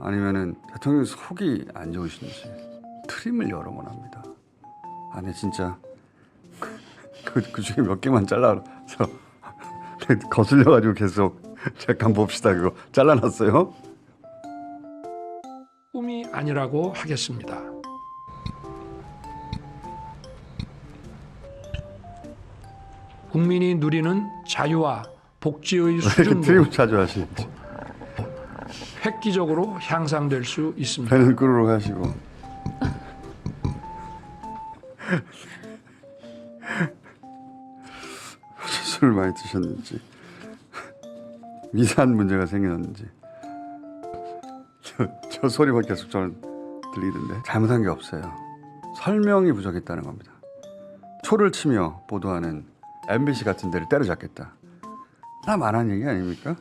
아니면은 대통령 속이 안 좋으신지 트림을 여러 번 합니다. 아니 진짜 그 중에 몇 개만 잘라서 거슬려가지고 계속 잠깐 봅시다. 그거 잘라놨어요. 꿈이 아니라고 하겠습니다. 국민이 누리는 자유와 복지의 수준도 트림을 자주 하시는지 획기적으로 향상될 수 있습니다. 배는 끄르륵 하시고 술을 많이 드셨는지 위산 문제가 생겼는지 저 소리만 계속 저는 들리던데 잘못한 게 없어요. 설명이 부족했다는 겁니다. 초를 치며 보도하는 MBC 같은 데를 때려잡겠다. 나 말한 얘기 아닙니까?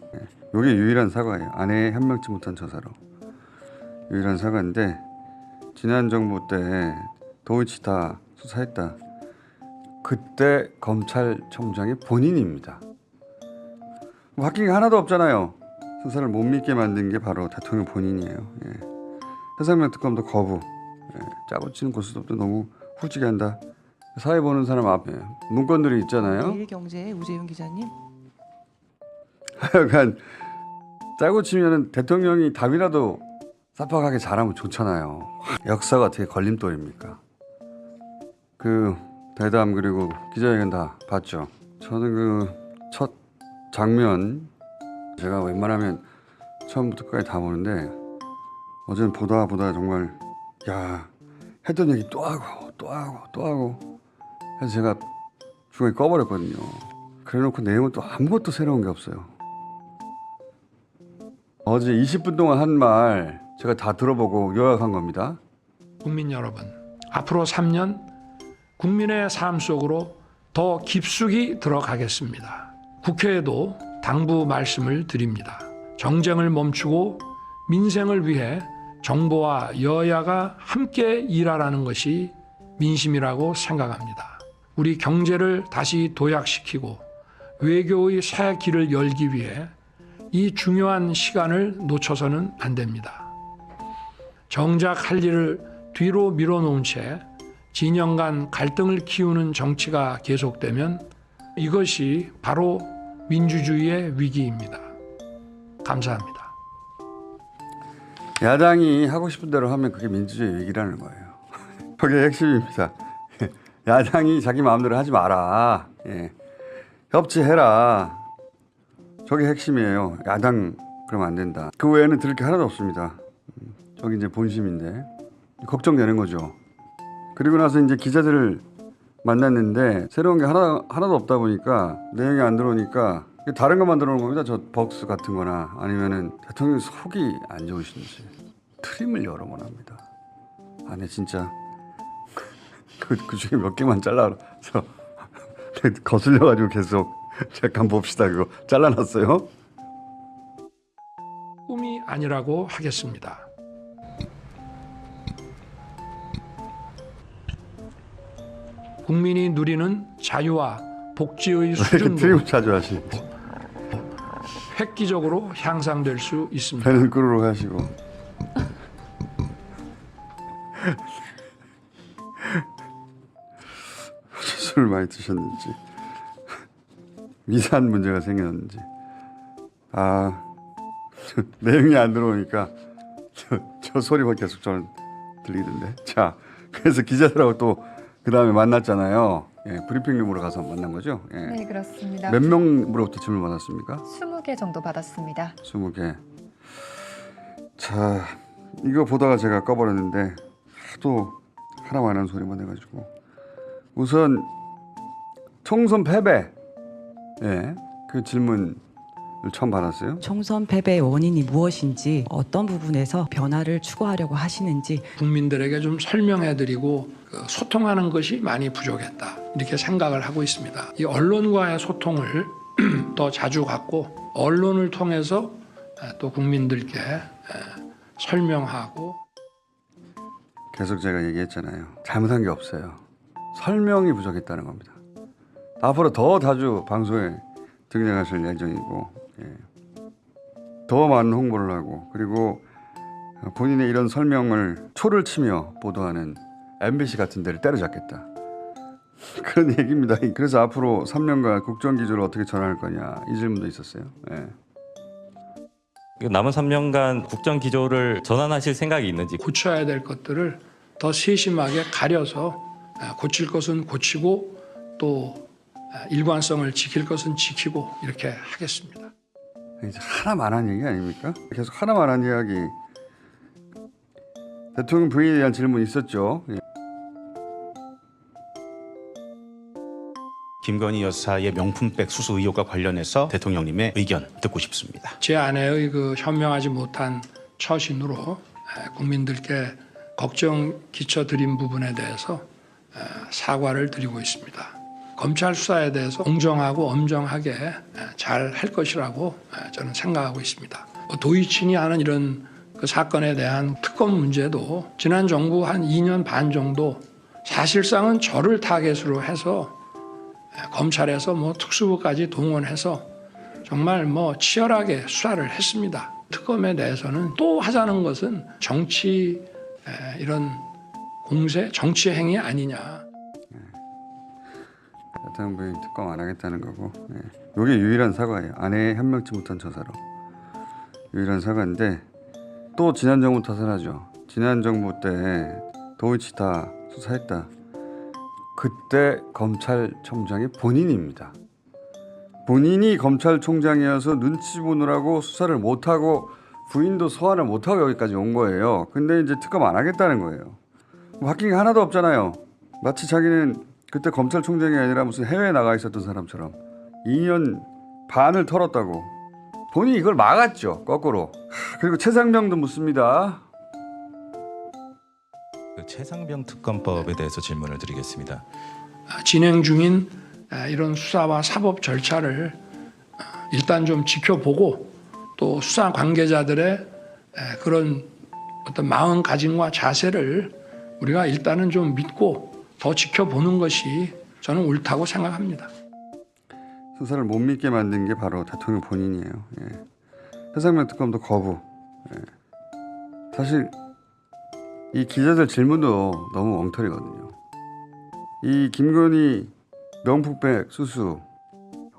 이게 유일한 사과예요. 아내의 현명치 못한 처사로 유일한 사과인데 지난 정부 때 도이치다 수사했다. 그때 검찰총장이 본인입니다. 바뀐 게 하나도 없잖아요. 수사를 못 믿게 만든 게 바로 대통령 본인이에요. 해상면 특검도 거부. 짜고 치는 고스톱도 너무 훌직해 한다. 사회 보는 사람 앞에 문건들이 있잖아요. 내일경제 우재윤 기자님. 하여간 짜고 치면은 대통령이 답이라도 쌈박하게 잘하면 좋잖아요. 역사가 어떻게 걸림돌입니까? 그 대담 그리고 기자회견 다 봤죠. 저는 그 첫 장면 제가 웬만하면 처음부터 끝까지 다 보는데 어제는 보다 정말 야 했던 얘기 또 하고 해서 제가 중간에 꺼버렸거든요. 그래놓고 내용은 또 아무것도 새로운 게 없어요. 어제 20분 동안 한 말 제가 다 들어보고 요약한 겁니다. 국민 여러분, 앞으로 3년 국민의 삶 속으로 더 깊숙이 들어가겠습니다. 국회에도 당부 말씀을 드립니다. 정쟁을 멈추고 민생을 위해 정부와 여야가 함께 일하라는 것이 민심이라고 생각합니다. 우리 경제를 다시 도약시키고 외교의 새 길을 열기 위해 이 중요한 시간을 놓쳐서는 안 됩니다. 정작 할 일을 뒤로 밀어놓은 채 진영 간 갈등을 키우는 정치가 계속되면 이것이 바로 민주주의의 위기입니다. 감사합니다. 야당이 하고 싶은 대로 하면 그게 민주주의 위기라는 거예요. 그게 핵심입니다. 야당이 자기 마음대로 하지 마라. 협치해라. 저게 핵심이에요. 야당 그러면 안 된다. 그 외에는 들을 게 하나도 없습니다. 저기 이제 본심인데 걱정되는 거죠. 그리고 나서 이제 기자들을 만났는데 새로운 게 하나도 없다 보니까 내용이 안 들어오니까 다른 것만 들어오는 겁니다. 저 벅스 같은 거나 아니면은 대통령 속이 안 좋으신지 트림을 여러 번 합니다. 아니 진짜 그 중에 몇 개만 잘라서 거슬려가지고 계속 잠깐 봅시다. 그거 잘라놨어요. 꿈이 아니라고 하겠습니다. 국민이 누리는 자유와 복지의 수준도 트림을 자주 하시는지 획기적으로 향상될 수 있습니다. 배는 끄르륵 하시고 술을 많이 드셨는지 위산 문제가 생겼는지 내용이 안 들어오니까 저 소리만 계속 저는 들리던데. 자, 그래서 기자들하고 또 그 다음에 만났잖아요. 브리핑룸으로 가서 만난 거죠. 네, 그렇습니다. 몇 명으로부터 질문 받았습니까? 20개 정도 받았습니다. 20개. 자, 이거 보다가 제가 꺼버렸는데 하도 하나만 하는 소리만 해가지고 우선 총선 패배. 그 질문을 처음 받았어요. 총선 패배의 원인이 무엇인지 어떤 부분에서 변화를 추구하려고 하시는지 국민들에게 좀 설명해드리고 소통하는 것이 많이 부족했다 이렇게 생각을 하고 있습니다. 이 언론과의 소통을 더 자주 갖고 언론을 통해서 또 국민들께 설명하고 계속 제가 얘기했잖아요. 잘못한 게 없어요. 설명이 부족했다는 겁니다. 앞으로 더 자주 방송에 등장하실 예정이고 더 많은 홍보를 하고 그리고 본인의 이런 설명을 초를 치며 보도하는 MBC 같은 데를 때려잡겠다. 그런 얘기입니다. 그래서 앞으로 3년간 국정기조를 어떻게 전할 거냐 이 질문도 있었어요. 예. 남은 3년간 국정 기조를 전환하실 생각이 있는지. 고쳐야 될 것들을 더 세심하게 가려서 고칠 것은 고치고 또 일관성을 지킬 것은 지키고 이렇게 하겠습니다. 이제 하나만 한 얘기 아닙니까? 계속 하나만 한 이야기. 대통령 부인에 대한 질문이 있었죠. 예. 김건희 여사의 명품백 수수 의혹과 관련해서 대통령님의 의견 듣고 싶습니다. 제 아내의 그 현명하지 못한 처신으로 국민들께 걱정 끼쳐드린 부분에 대해서 사과를 드리고 있습니다. 검찰 수사에 대해서 공정하고 엄정하게 잘 할 것이라고 저는 생각하고 있습니다. 도이친이 하는 이런 그 사건에 대한 특검 문제도 지난 정부 한 2년 반 정도 사실상은 저를 타겟으로 해서 검찰에서 뭐 특수부까지 동원해서 정말 뭐 치열하게 수사를 했습니다. 특검에 대해서는 또 하자는 것은 정치 이런 공세, 정치 행위 아니냐. 대통령 부인 특검 안 하겠다는 거고. 예. 이게 유일한 사과예요. 아내의 현명치 못한 처사로 유일한 사과인데 또 지난 정부 탓을하죠. 지난 정부 때 도이치 다 수사했다. 그때 검찰총장이 본인입니다. 본인이 검찰총장이어서 눈치 보느라고 수사를 못하고 부인도 소환을 못하고 여기까지 온 거예요. 근데 이제 특검 안 하겠다는 거예요. 바뀐 게 하나도 없잖아요. 마치 자기는 그때 검찰총장이 아니라 무슨 해외에 나가 있었던 사람처럼 2년 반을 털었다고. 본인이 이걸 막았죠. 거꾸로. 그리고 최상병도 묻습니다. 최상병 특검법에 대해서 질문을 드리겠습니다. 진행 중인 이런 수사와 사법 절차를 일단 좀 지켜보고 또 수사 관계자들의 그런 어떤 마음가짐과 자세를 우리가 일단은 좀 믿고 더 지켜보는 것이 저는 옳다고 생각합니다. 수사를 못 믿게 만든 게 바로 대통령 본인이에요. 예. 최상병 특검도 거부. 예. 사실 이 기자들 질문도 너무 엉터리거든요. 이 김건희 명품백 수수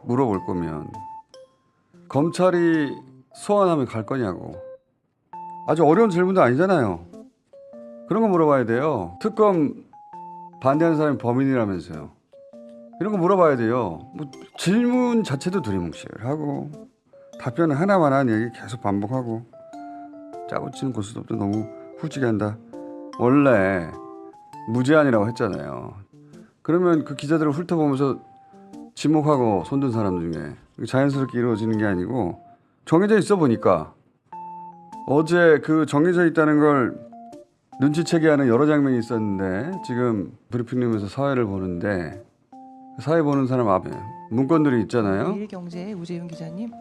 물어볼 거면 검찰이 소환하면 갈 거냐고. 아주 어려운 질문도 아니잖아요. 그런 거 물어봐야 돼요. 특검 반대하는 사람이 범인이라면서요. 이런 거 물어봐야 돼요. 뭐 질문 자체도 두리뭉실하고 답변을 하나만 한 얘기 계속 반복하고 짜고 치는 고스톱도 너무 후지게 한다. 원래 무제한이라고 했잖아요. 그러면 그 기자들을 훑어보면서 지목하고 손든 사람 중에 자연스럽게 이루어지는 게 아니고 정해져 있어 보니까 어제 그 정해져 있다는 걸 눈치채게 하는 여러 장면이 있었는데 지금 브리핑룸에서 사회를 보는데 사회 보는 사람 앞에 문건들이 있잖아요. 매일경제 우재윤 기자님.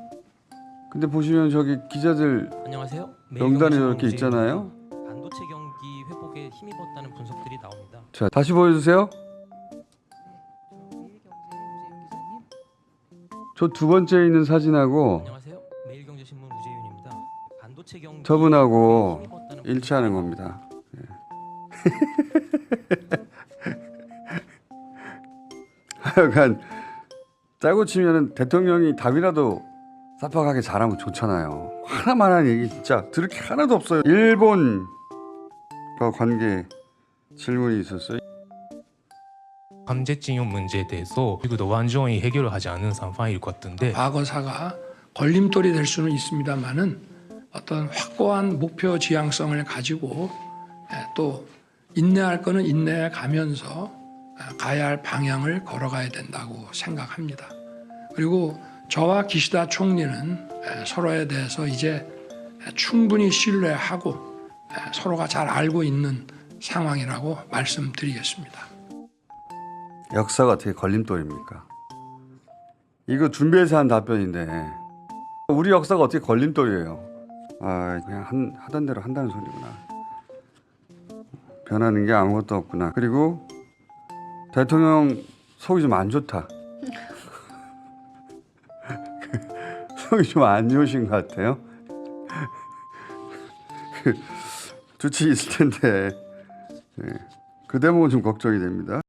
근데 보시면 저기 기자들 안녕하세요. 명단이 이렇게 있잖아요. 반도체 경기 회복에 힘입었다는 분석들이 나옵니다. 자, 다시 보여주세요. 매일경제 우재윤 기자님. 저 두 번째 있는 사진하고 안녕하세요. 매일경제신문 우재윤입니다. 반도체 경기 저분하고 회복에 힘입었다는 일치하는 분석들이 겁니다. 예. 하여간 짜고 치면은 대통령이 답이라도 쌈박하게 잘하면 좋잖아요. 하나만 한 얘기 진짜 들을 게 하나도 없어요. 일본과 관계 질문이 있었어요. 강제징용 문제에 대해서 미국도 완전히 해결을 하지 않은 상황일 것 같은데 과거사가 걸림돌이 될 수는 있습니다만은 어떤 확고한 목표 지향성을 가지고 또 인내할 거는 인내해 가면서 가야 할 방향을 걸어가야 된다고 생각합니다. 그리고 저와 기시다 총리는 서로에 대해서 이제 충분히 신뢰하고 서로가 잘 알고 있는 상황이라고 말씀드리겠습니다. 역사가 어떻게 걸림돌입니까? 이거 준비해서 한 답변인데 우리 역사가 어떻게 걸림돌이에요? 아, 그냥 하던 대로 한다는 소리구나. 변하는 게 아무것도 없구나. 그리고 대통령 속이 좀 안 좋다. 속이 좀 안 좋으신 것 같아요. 주치 있을 텐데 그 대목은 좀 걱정이 됩니다.